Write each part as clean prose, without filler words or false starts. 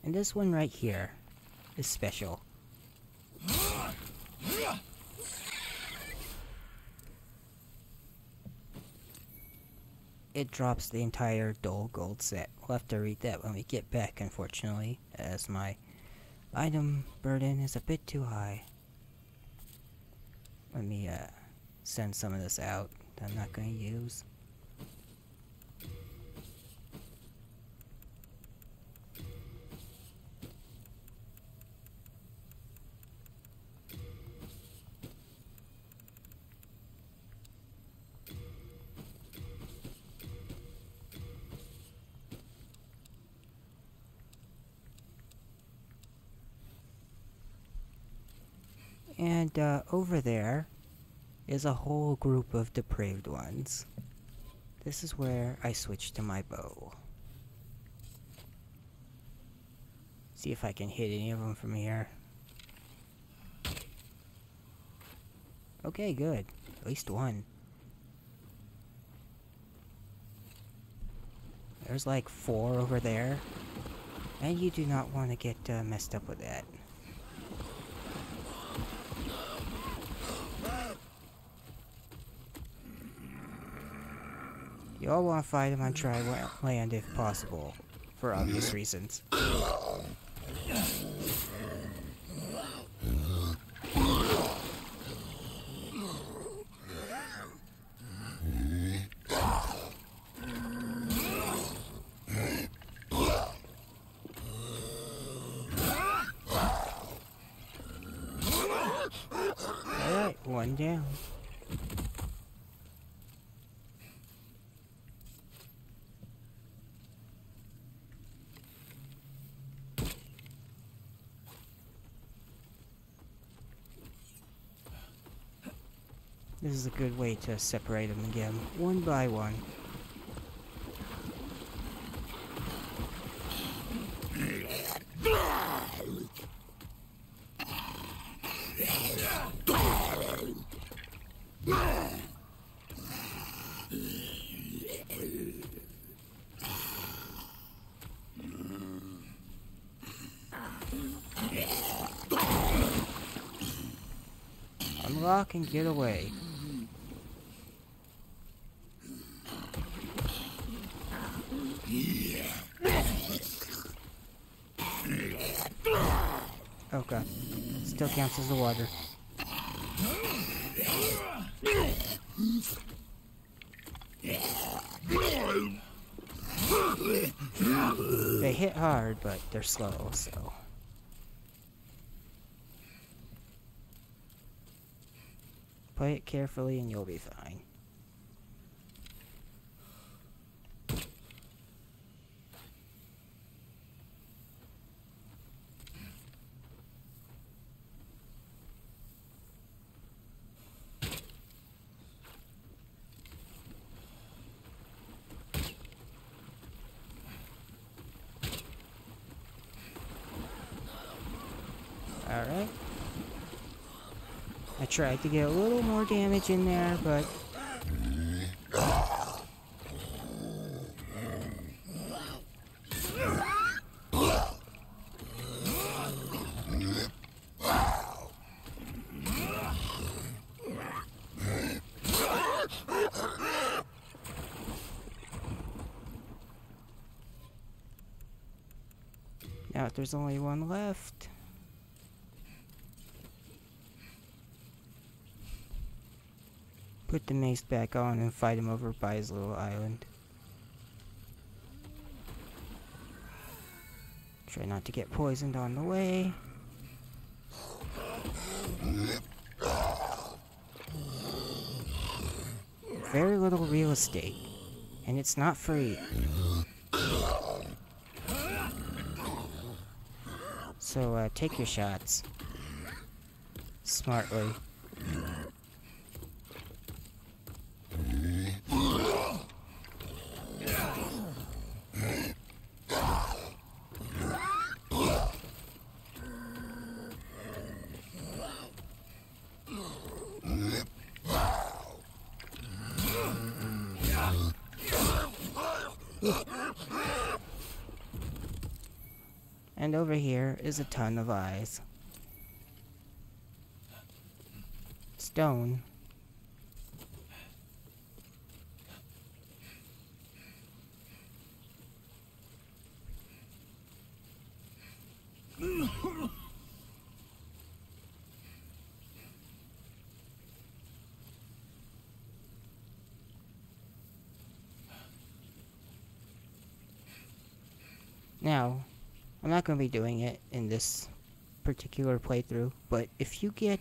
And this one right here is special. It drops the entire dull gold set. We'll have to read that when we get back, unfortunately, as my item burden is a bit too high. Let me send some of this out that I'm not going to use. And over there is a whole group of depraved ones. This is where I switch to my bow. See if I can hit any of them from here. Okay, good. At least one. There's like 4 over there. And you do not want to get messed up with that. You all want to fight him on dry land if possible, for obvious reasons. Alright, one down. This is a good way to separate them again, one by one. Unlock and get away. Okay. Still counts as the water. They hit hard, but they're slow, so... Play it carefully and you'll be fine. Alright. I tried to get a little more damage in there, but... Now if there's only one left... Put the mace back on and fight him over by his little island. Try not to get poisoned on the way. Very little real estate, and it's not free. So take your shots smartly. And over here is a ton of eyes. Stone. Now, I'm not going to be doing it in this particular playthrough, but if you get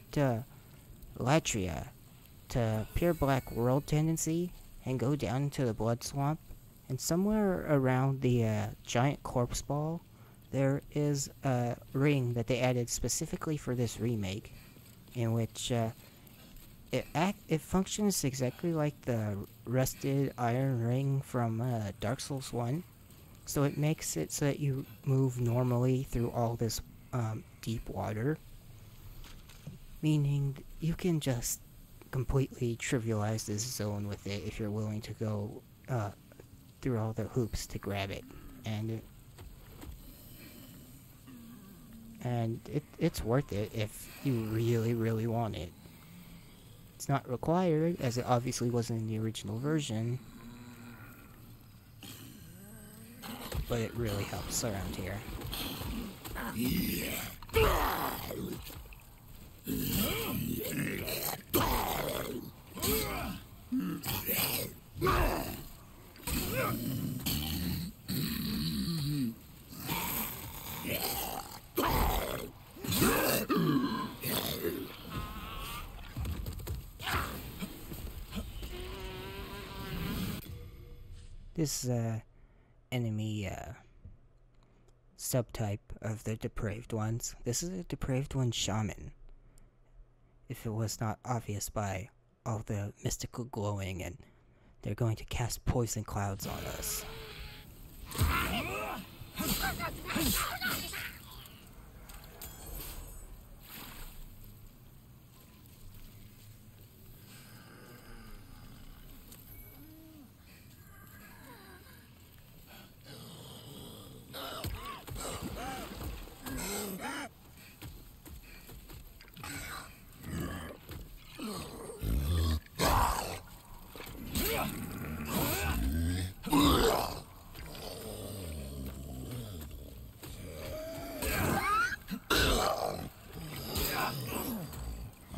Latria to Pure Black World tendency and go down into the Blood Swamp, and somewhere around the giant corpse ball, there is a ring that they added specifically for this remake, in which it functions exactly like the rusted iron ring from Dark Souls 1. So it makes it so that you move normally through all this deep water. Meaning you can just completely trivialize this zone with it if you're willing to go through all the hoops to grab it. And it's worth it if you really, really want it. It's not required, as it obviously wasn't in the original version. But it really helps around here. This enemy subtype of the depraved ones. This is a depraved one shaman. If it was not obvious by all the mystical glowing, and they're going to cast poison clouds on us.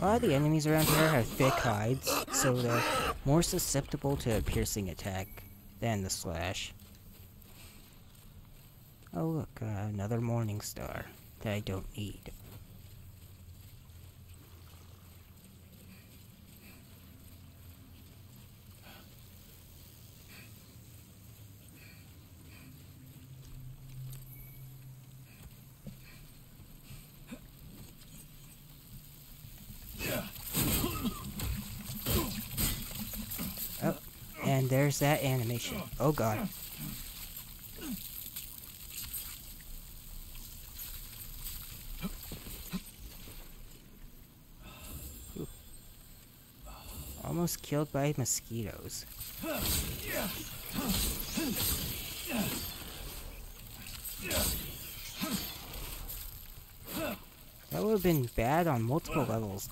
A lot of the enemies around here have thick hides, so they're more susceptible to a piercing attack than the slash. Oh look, another morning star that I don't need. Oh, and there's that animation. Oh god. Ooh. Almost killed by mosquitoes. That would have been bad on multiple levels.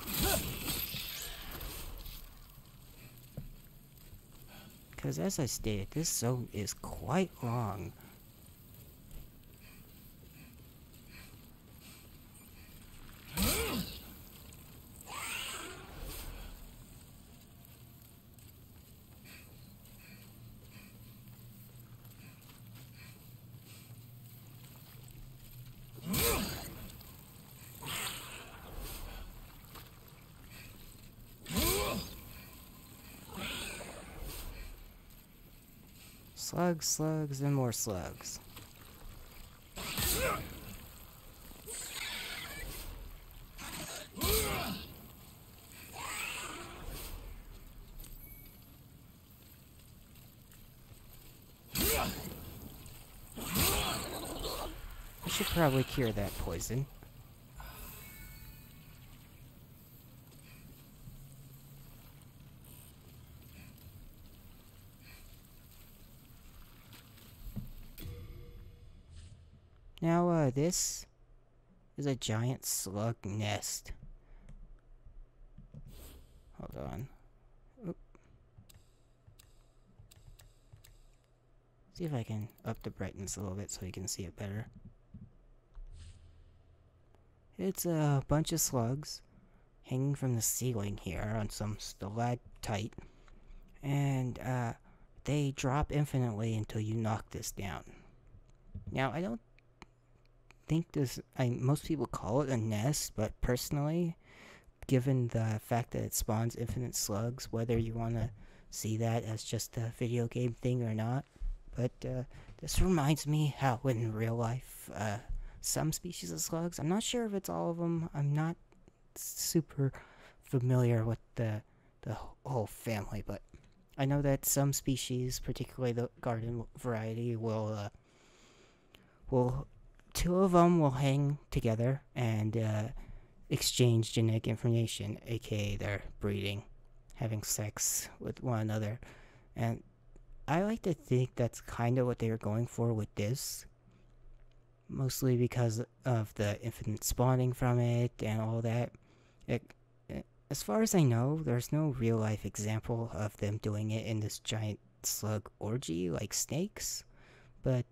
Because as I stated, this zone is quite long. Slugs, slugs, and more slugs. I should probably cure that poison. Now, this is a giant slug nest. Hold on. Oop. See if I can up the brightness a little bit so you can see it better. It's a bunch of slugs hanging from the ceiling here on some stalactite. And, they drop infinitely until you knock this down. Now, I don't think most people call it a nest, but personally, given the fact that it spawns infinite slugs, whether you want to see that as just a video game thing or not, but this reminds me how in real life, some species of slugs, I'm not sure if it's all of them, I'm not super familiar with the whole family, but I know that some species, particularly the garden variety, will two of them will hang together and exchange genetic information, aka they're breeding, having sex with one another. And I like to think that's kind of what they were going for with this, mostly because of the infinite spawning from it and all that. As far as I know, there's no real life example of them doing it in this giant slug orgy like snakes, but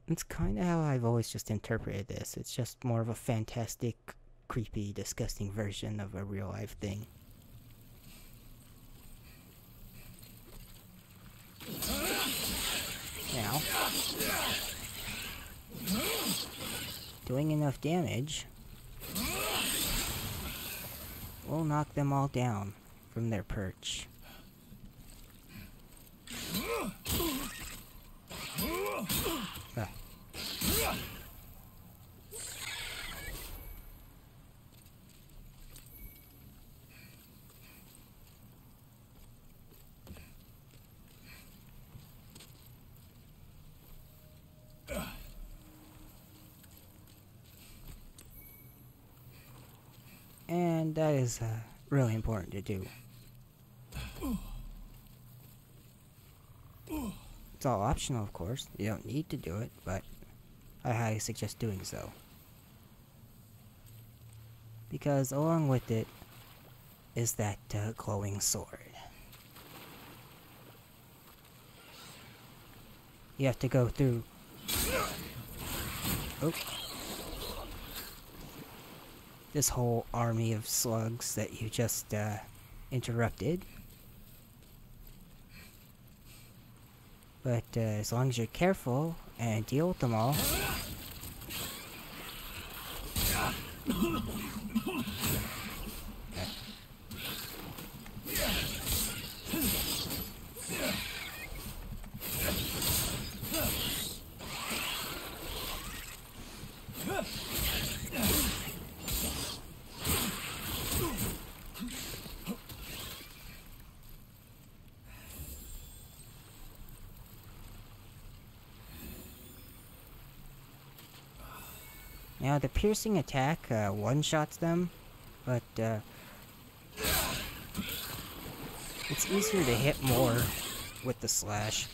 it's kind of how I've always just interpreted this. It's just more of a fantastic, creepy, disgusting version of a real life thing. Now, doing enough damage will knock them all down from their perch. And that is really important to do. It's all optional, of course. You don't need to do it, but I highly suggest doing so. Because along with it is that glowing sword. You have to go through... Oh. This whole army of slugs that you just interrupted. But as long as you're careful and deal with them all. Now, the piercing attack one-shots them, but it's easier to hit more with the slash.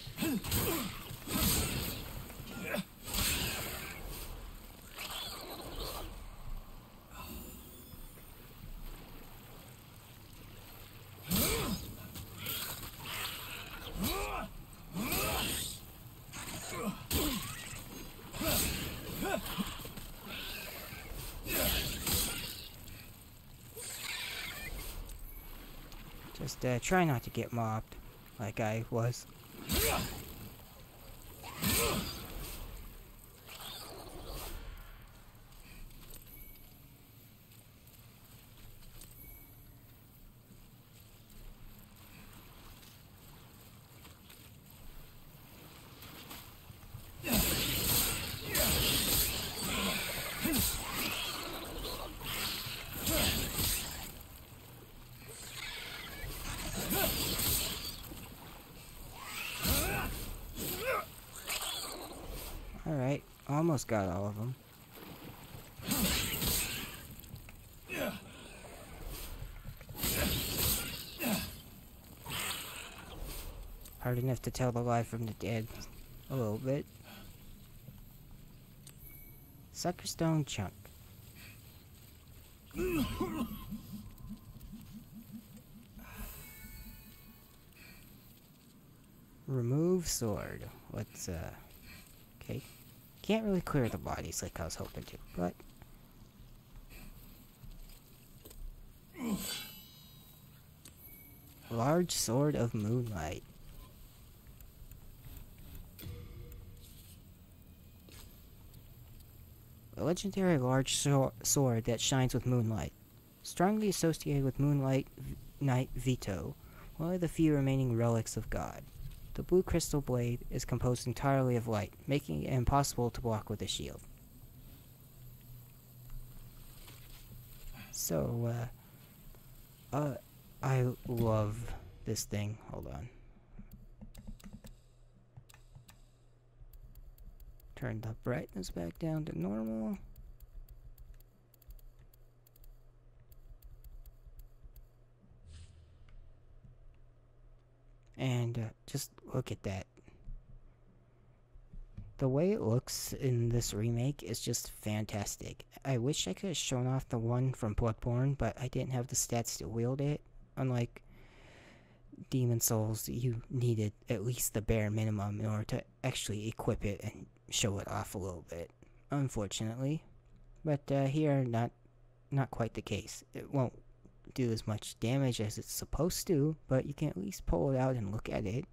Just try not to get mobbed, like I was. Alright, almost got all of them. Hard enough to tell the live from the dead a little bit. Suckerstone chunk. Remove sword. Let's, okay. Can't really clear the bodies like I was hoping to, but... Large Sword of Moonlight. A legendary large sword that shines with moonlight. Strongly associated with Moonlight Knight Vito, one of the few remaining relics of God. The blue crystal blade is composed entirely of light, making it impossible to block with a shield. So, I love this thing. Hold on. Turn the brightness back down to normal. And just look at that. The way it looks in this remake is just fantastic. I wish I could have shown off the one from Bloodborne, but I didn't have the stats to wield it. Unlike Demon Souls, you needed at least the bare minimum in order to actually equip it and show it off a little bit, unfortunately. But here, not quite the case. It won't do as much damage as it's supposed to, but you can at least pull it out and look at it.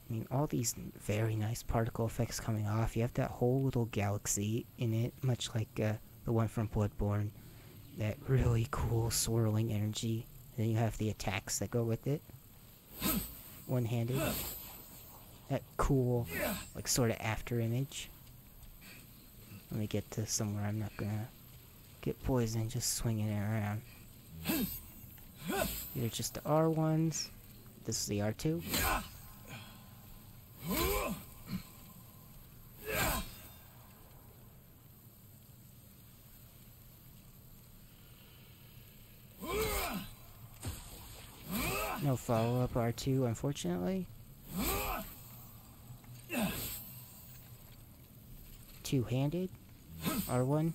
I mean, all these very nice particle effects coming off. You have that whole little galaxy in it, much like the one from Bloodborne. That really cool swirling energy. And then you have the attacks that go with it. One-handed. That cool, like, sort of after image. Let me get to somewhere I'm not gonna get poisoned just swinging it around. These are just the R1s. This is the R2. No follow-up R2, unfortunately. Two-handed R1.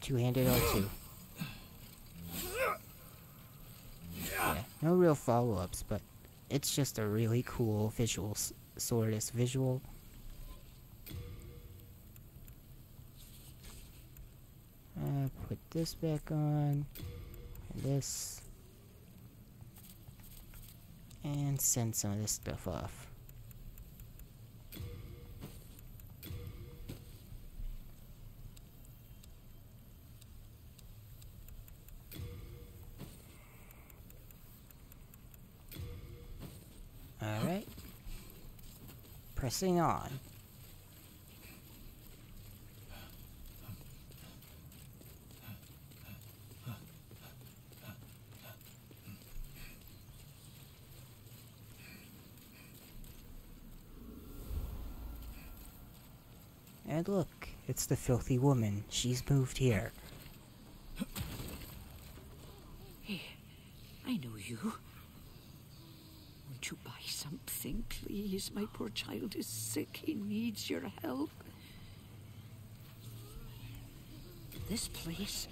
Two-handed R2. Yeah, no real follow-ups, but it's just a really cool visual sword. It's visual. Put this back on. And this. And send some of this stuff off. Alright. Pressing on. And look, it's the filthy woman. She's moved here. Hey, I know you. Won't you buy something, please? My poor child is sick. He needs your help. This place,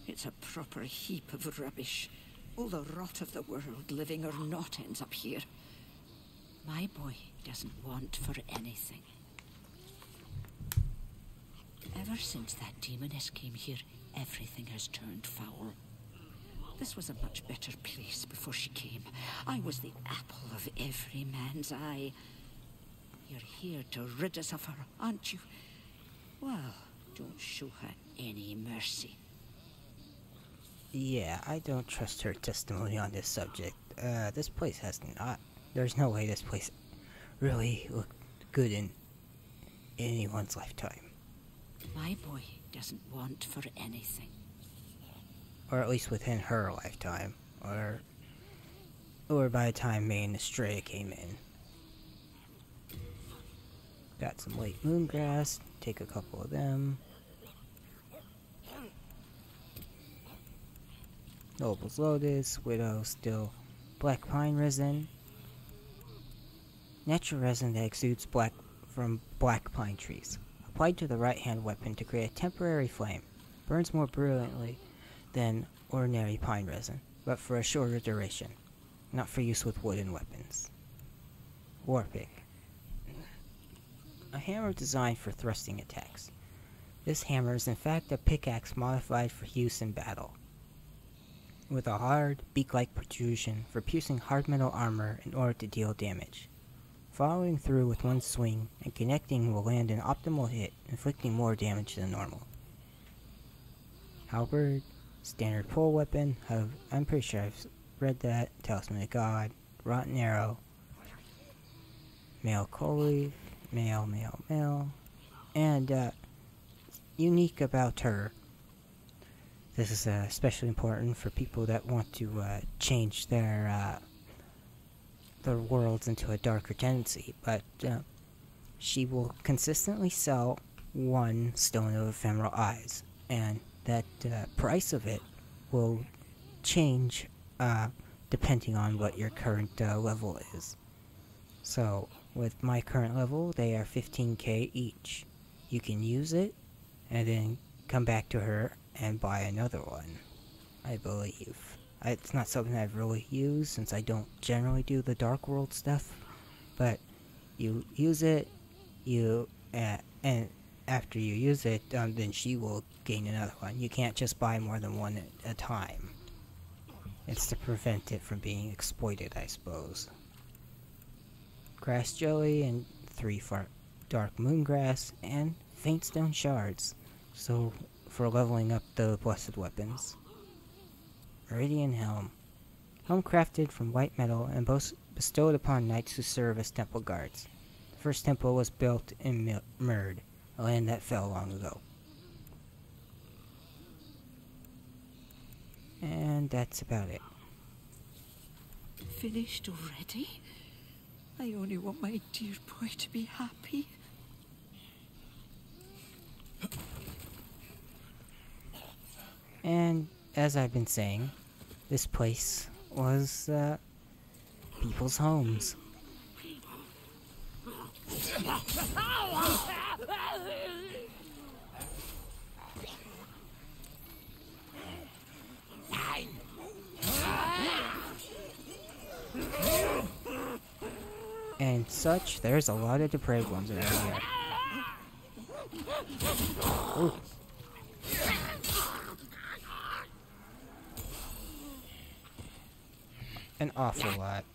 it's a proper heap of rubbish. All the rot of the world, living or not, ends up here. My boy doesn't want for anything. Ever since that demoness came here, everything has turned foul. This was a much better place before she came. I was the apple of every man's eye. You're here to rid us of her, aren't you? Well, don't show her any mercy. Yeah, I don't trust her testimony on this subject. This place has not... There's no way this place really looked good in anyone's lifetime. My boy doesn't want for anything. Or at least within her lifetime. Or by the time May and Estrella came in. Got some late moongrass. Take a couple of them. Noble's Lotus. Widow still black pine resin. Natural resin that exudes black from black pine trees. Applied to the right-hand weapon to create a temporary flame. Burns more brilliantly than ordinary pine resin, but for a shorter duration. Not for use with wooden weapons. Warpick. A hammer designed for thrusting attacks. This hammer is in fact a pickaxe modified for use in battle, with a hard, beak-like protrusion for piercing hard metal armor in order to deal damage. Following through with one swing and connecting will land an optimal hit, inflicting more damage than normal. Halberd, standard pole weapon. I'm pretty sure I've read that. Talisman of God, Rotten Arrow, Male Coley, male, and unique about her. This is especially important for people that want to change their worlds into a darker tendency, but she will consistently sell one Stone of Ephemeral Eyes, and that price of it will change depending on what your current level is. So, with my current level, they are 15k each. You can use it, and then come back to her and buy another one, I believe. It's not something I've really used, since I don't generally do the Dark World stuff, but you use it, and after you use it, then she will gain another one. You can't just buy more than one at a time. It's to prevent it from being exploited, I suppose. Grass Jelly and 3 Dark Moongrass and Faintstone Shards, so for leveling up the blessed weapons. Meridian Helm. Helm crafted from white metal and bestowed upon knights who serve as temple guards. The first temple was built in Merd, a land that fell long ago. And that's about it. Finished already? I only want my dear boy to be happy. And as I've been saying, this place was people's homes. And such, there's a lot of depraved ones around here. Ooh. An awful lot.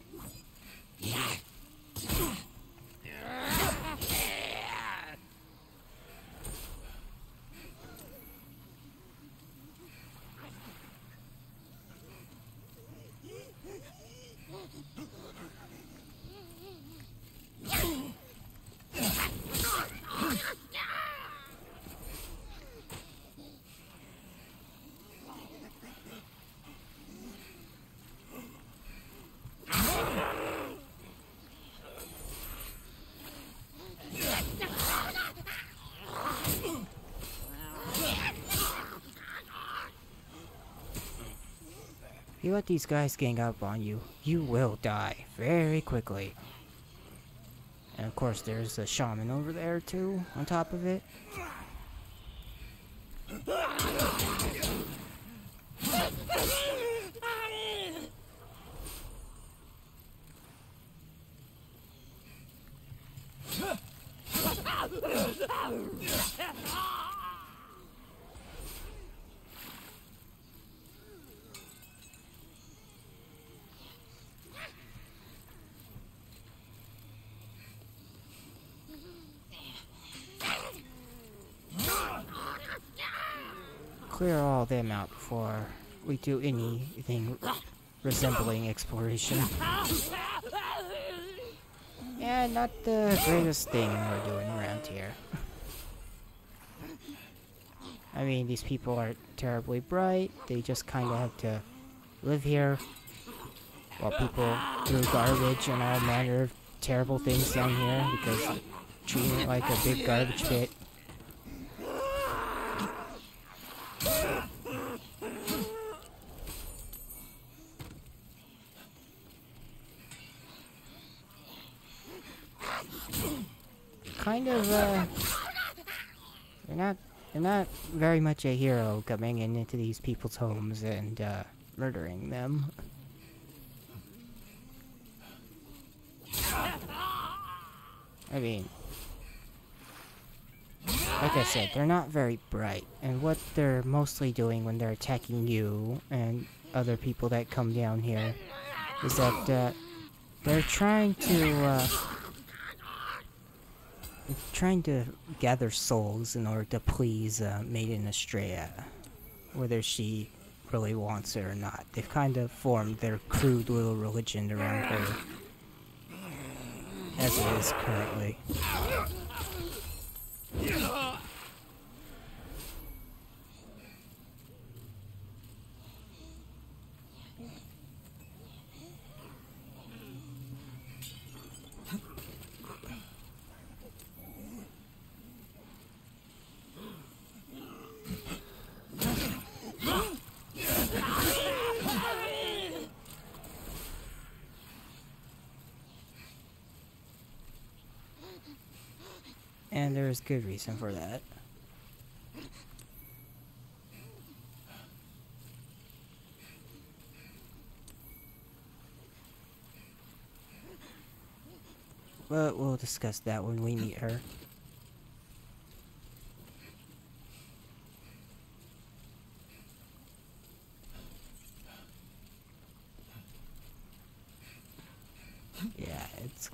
If you let these guys gang up on you, you will die very quickly. And of course there's a shaman over there too, on top of it. Clear all them out before we do anything resembling exploration. Yeah, not the greatest thing we're doing around here. I mean, these people aren't terribly bright. They just kind of have to live here while people throw garbage and all manner of terrible things down here because treating it like a big garbage pit. kind of, you're not very much a hero coming into these people's homes and, murdering them. I mean, like I said, they're not very bright, and what they're mostly doing when they're attacking you and other people that come down here is that, they're trying to gather souls in order to please Maiden Estrella, whether she really wants it or not. They've kind of formed their crude little religion around her, as it is currently. And there's good reason for that. But we'll discuss that when we meet her. Yeah, it's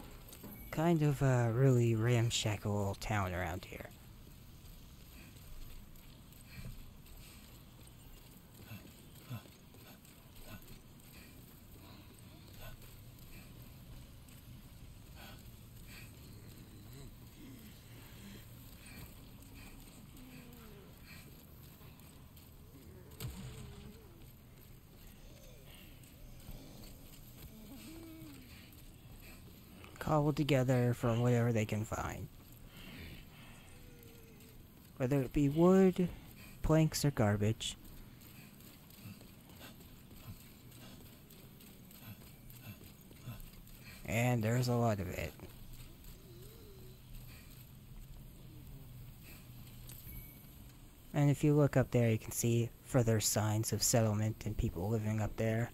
kind of a really ramshackle little town around here. Cobbled together from whatever they can find. Whether it be wood, planks, or garbage. And there's a lot of it. And if you look up there, you can see further signs of settlement and people living up there.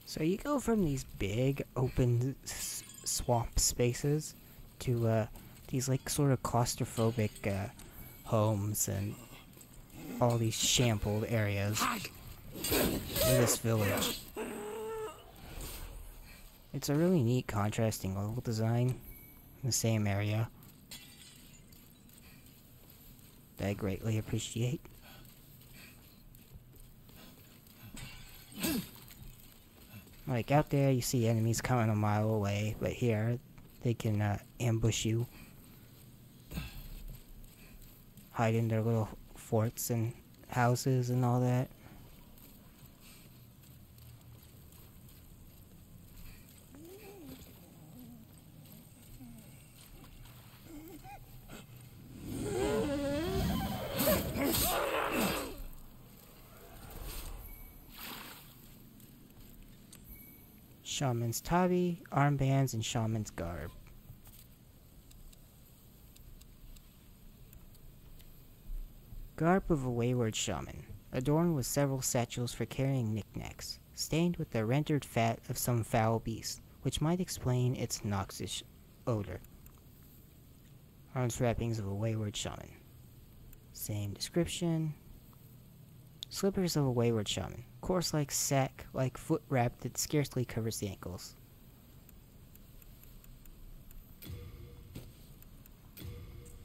So you go from these big open swamp spaces to these like sort of claustrophobic homes and all these shambled areas in this village. It's a really neat contrasting level design in the same area that I greatly appreciate. Like out there you see enemies coming a mile away, but here they can ambush you, hide in their little forts and houses and all that. Shaman's tabi, armbands, and shaman's garb. Garb of a wayward shaman, adorned with several satchels for carrying knickknacks, stained with the rendered fat of some foul beast, which might explain its noxious odor. Arms wrappings of a wayward shaman. Same description. Slippers of a wayward shaman, coarse-like sack-like foot wrap that scarcely covers the ankles.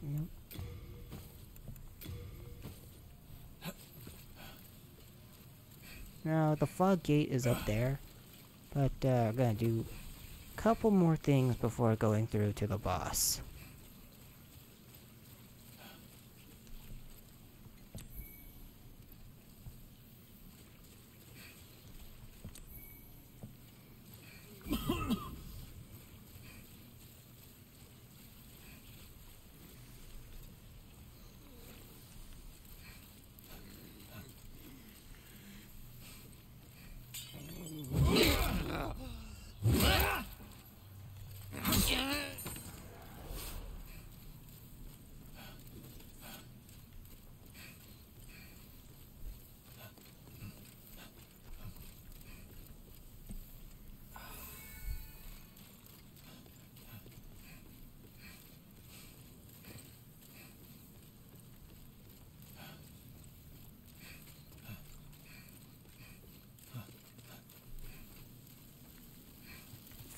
Nope. Now, the fog gate is up there, but I'm gonna do a couple more things before going through to the boss.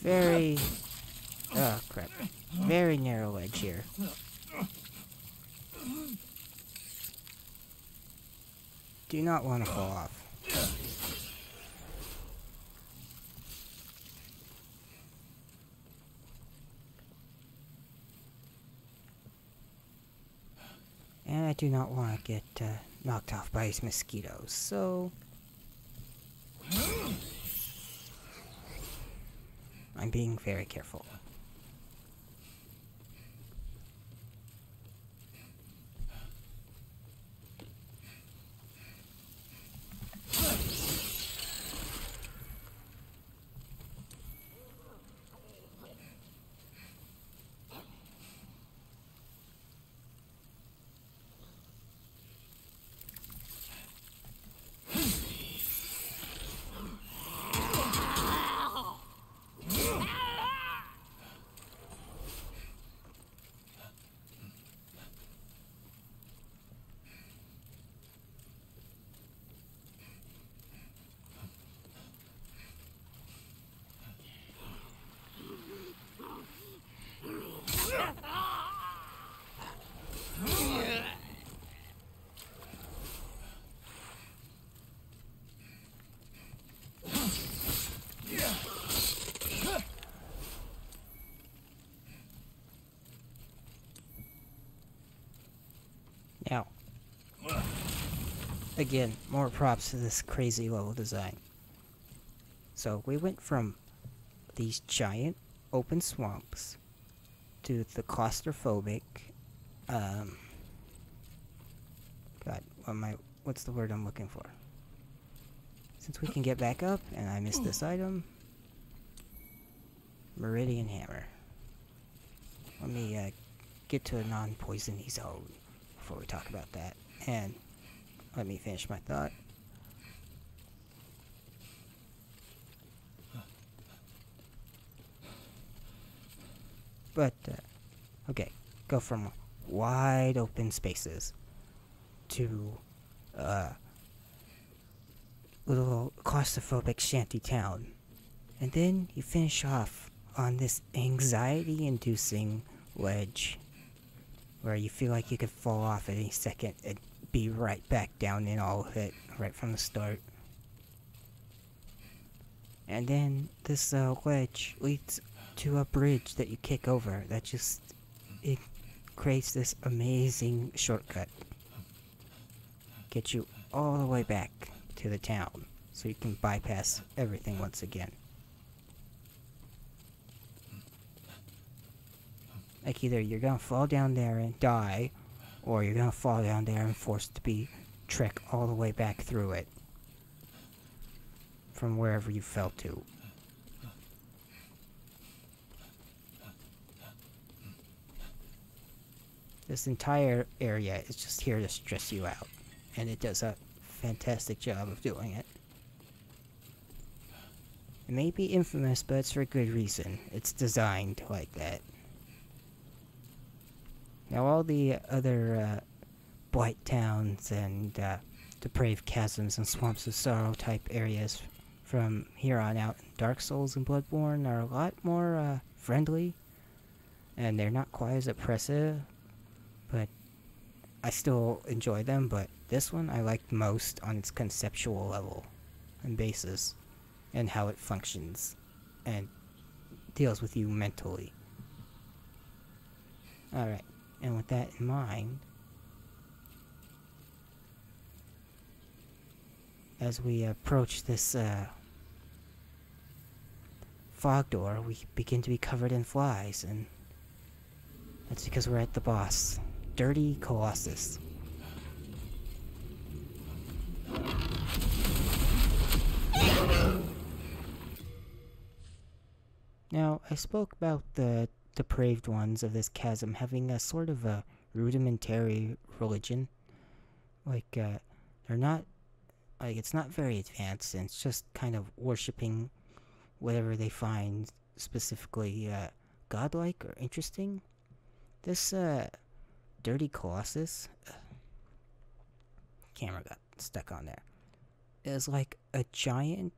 Very... oh, crap. Very narrow edge here. Do not want to fall off. And I do not want to get knocked off by these mosquitoes, so... I'm being very careful. Now, again, more props to this crazy level design. So we went from these giant open swamps to the claustrophobic, God, what's the word I'm looking for? Since we can get back up, and I missed this item, Meridian Hammer. Let me get to a non-poisony zone before we talk about that, and let me finish my thought. But, okay, go from wide open spaces to little claustrophobic shanty town, and then you finish off on this anxiety-inducing ledge where you feel like you could fall off at any second and be right back down in all of it right from the start. And then this ledge leads to a bridge that you kick over that just, it creates this amazing shortcut. Gets you all the way back to the town so you can bypass everything once again. Like either you're gonna fall down there and die, or you're gonna fall down there and forced to be trek all the way back through it from wherever you fell to. This entire area is just here to stress you out, and it does a fantastic job of doing it. It may be infamous, but it's for good reason. It's designed like that. Now all the other blight towns and depraved chasms and swamps of sorrow type areas from here on out in Dark Souls and Bloodborne are a lot more friendly, and they're not quite as oppressive, but I still enjoy them. But this one I liked most on its conceptual level. basis, and how it functions and deals with you mentally. Alright, and with that in mind, as we approach this fog door, we begin to be covered in flies, and that's because we're at the boss, Dirty Colossus. Now, I spoke about the depraved ones of this chasm having a sort of a rudimentary religion. Like, they're not, like, it's not very advanced, and it's just kind of worshipping whatever they find specifically godlike or interesting. This Dirty Colossus, camera got stuck on there, is like a giant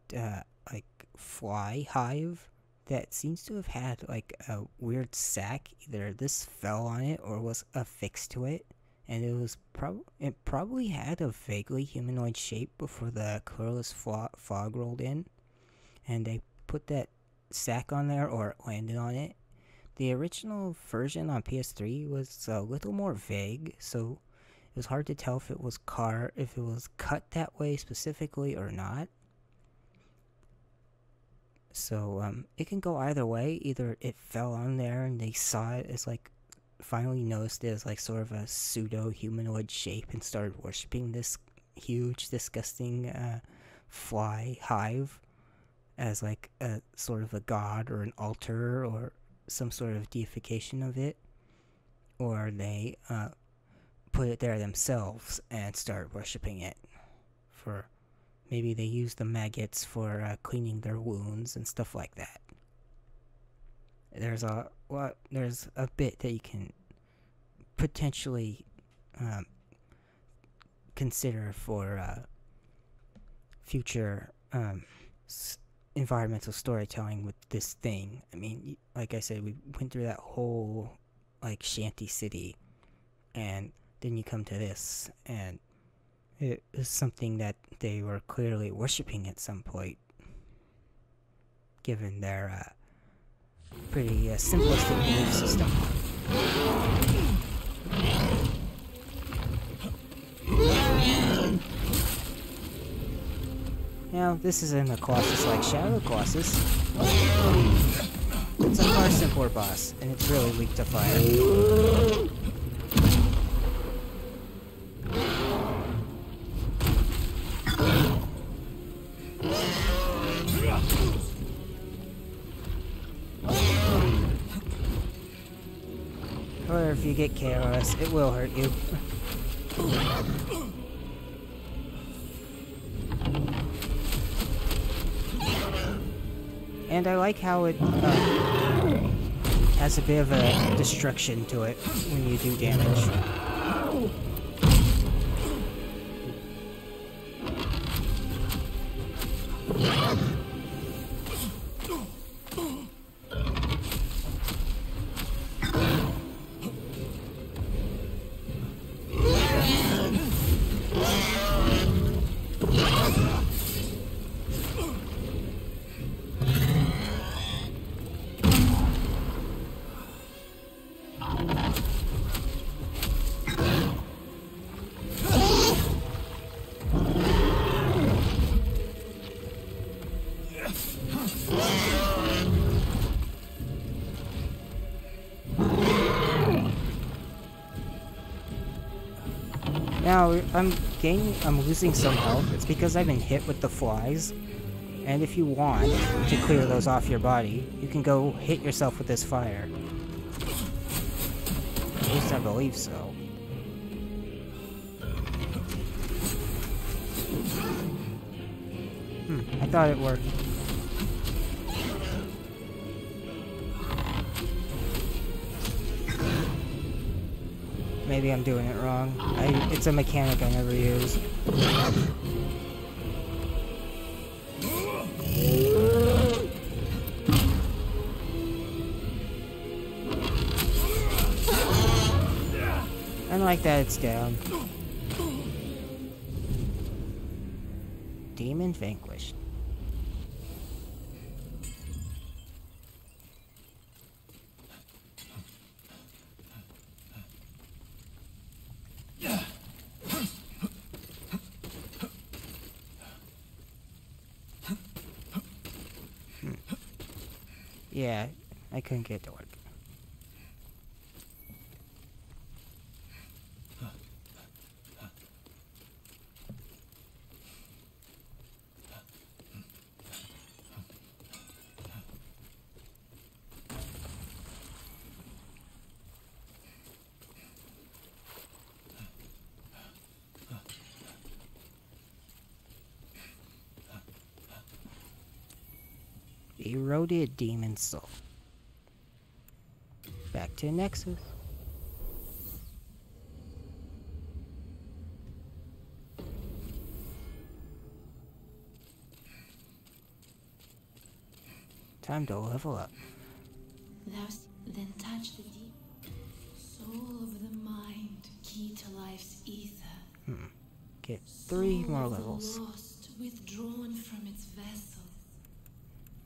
like fly hive that seems to have had like a weird sac. Either this fell on it or was affixed to it, and it probably had a vaguely humanoid shape before the colorless fog rolled in, and they put that sac on there or landed on it. The original version on PS3 was a little more vague, so it was hard to tell if it was cut that way specifically or not. So it can go either way. Either it fell on there and they saw it as like, finally noticed it as like sort of a pseudo humanoid shape and started worshipping this huge, disgusting fly hive as like a sort of a god or an altar or some sort of deification of it, or they put it there themselves and started worshipping it. For maybe they use the maggots for cleaning their wounds and stuff like that. There's a bit that you can potentially consider for future environmental storytelling with this thing. I mean, like I said, we went through that whole like shanty city, and then you come to this, and it is something that they were clearly worshipping at some point, given their pretty simplistic belief system. Now, this isn't a Colossus like Shadow Colossus. It's a far simpler boss, and it's really weak to fire. Or if you get KOS, it will hurt you. And I like how it has a bit of a destruction to it when you do damage. Now, I'm losing some health. It's because I've been hit with the flies. And if you want to clear those off your body, you can go hit yourself with this fire. At least I believe so. I thought it worked. Maybe I'm doing it wrong. It's a mechanic I never use. I like that it's down. Demon vanquished. Yeah, I couldn't get it to work. Eroded demon soul. Back to Nexus. Time to level up. Then touch the deep soul of the mind, key to life's ether. Get 3 more Soul of the levels. lost, withdrawn from its vessel.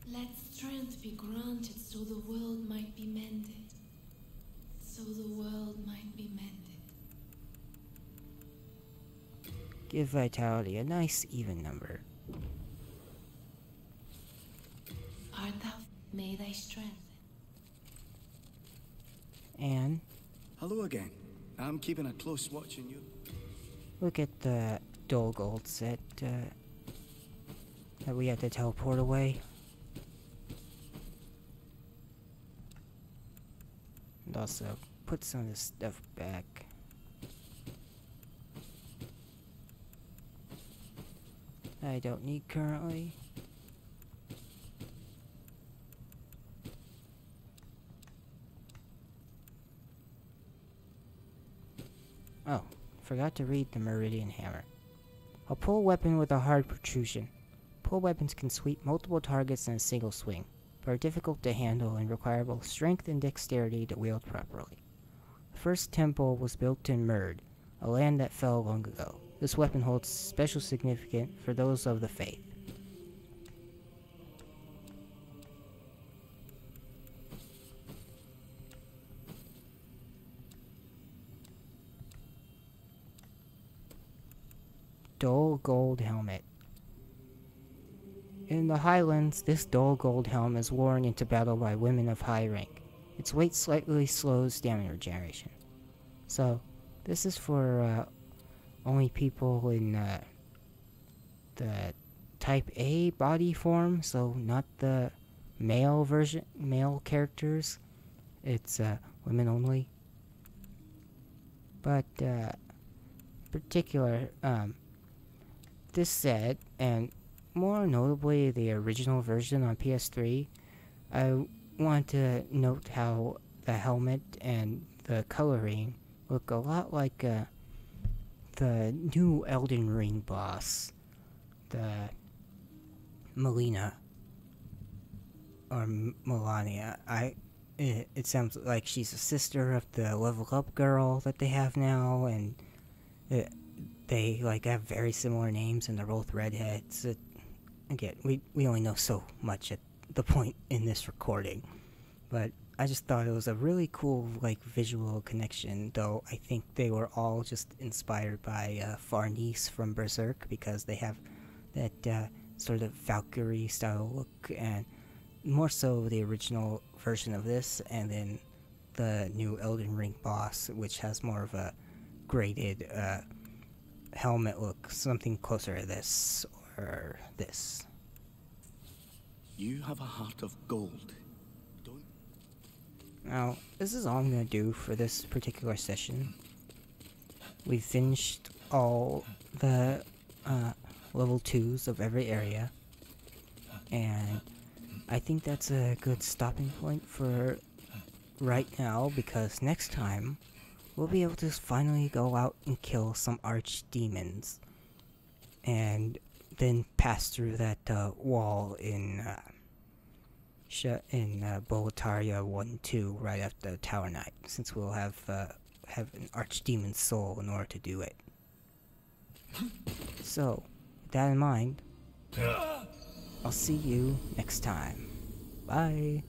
Let strength be granted so the world might be mended. So the world might be mended. Give vitality a nice even number. Art thou? May thy strength. And Hello again. I'm keeping a close watch on you. look at the dull gold set that we had to teleport away. And also put some of this stuff back. I don't need currently. Oh, forgot to read the Meridian Hammer. A pull weapon with a hard protrusion. Pull weapons can sweep multiple targets in a single swing, but are difficult to handle and require both strength and dexterity to wield properly. The first temple was built in Merd, a land that fell long ago. This weapon holds special significance for those of the faith. Dull gold helmet. In the Highlands, this dull gold helm is worn into battle by women of high rank. Its weight slightly slows stamina regeneration. So, this is for only people in the type A body form, so not the male version, male characters. It's women only. But particular, this set, and more notably the original version on PS3, I want to note how the helmet and the coloring look a lot like the new Elden Ring boss, the Melina or Melania. It sounds like she's a sister of the level up girl that they have now, and they like have very similar names, and they're both redheads. Again, we only know so much at the point in this recording, but I just thought it was a really cool like visual connection, though I think they were all just inspired by Farnese from Berserk, because they have that sort of Valkyrie style look, and more so the original version of this, and then the new Elden Ring boss, which has more of a graded helmet look, something closer to this or this. You have a heart of gold. Don't. Now, this is all I'm going to do for this particular session. We've finished all the level 2s of every area, and I think that's a good stopping point for right now, because next time we'll be able to finally go out and kill some archdemons, and then pass through that wall in Boletaria 1-2 right after Tower Knight, since we'll have an archdemon soul in order to do it. So, with that in mind, I'll see you next time. Bye.